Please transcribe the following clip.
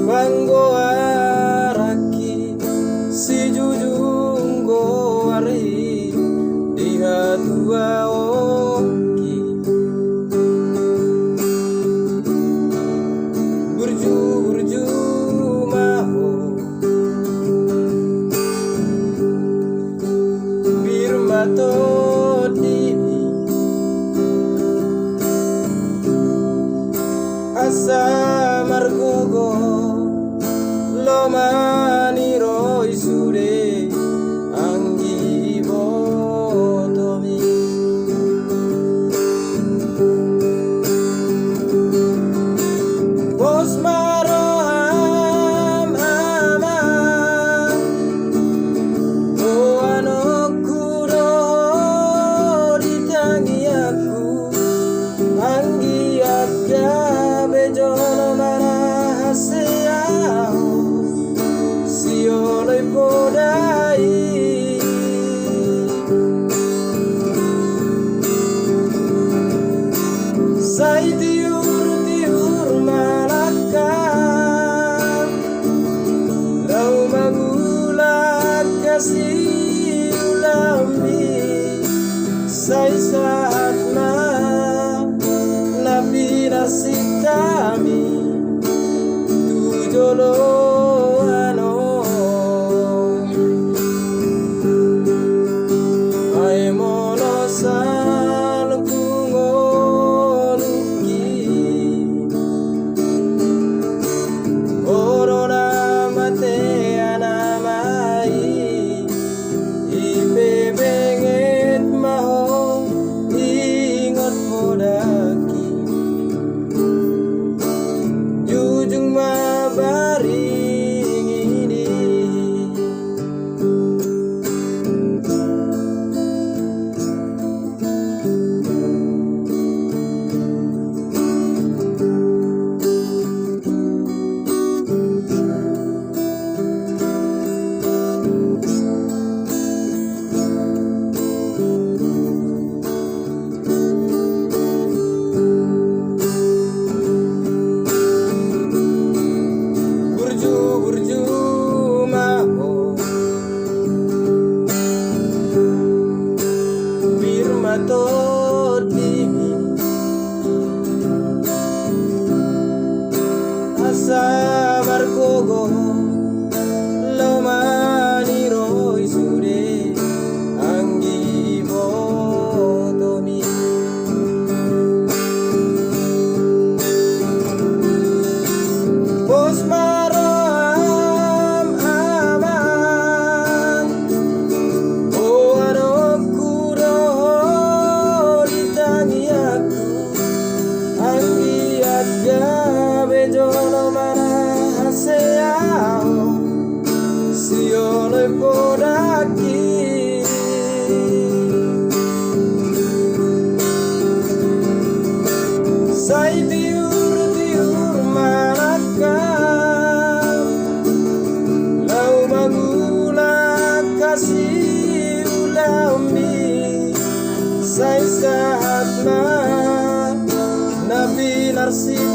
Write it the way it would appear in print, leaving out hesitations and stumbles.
Banggo araki si jujung go ari diha tua oki burju burju maho birmato divi asa margogo Lomani roi sure anggi botomi bos maro am ama o anokuro ditangi aku anggi aga bejono mana haseao oleh podai sai tiur malaka lau magula kasih ulami sai saat na nabi nasitami tujolo asa margogo lomani roi sure anggi botomi bos maro am aman o anokuro ditangi aku anggi aga bejono mana haseao si oleh podaki sai tiur malaka lau magula kasih ulami sai saat na nabi narsi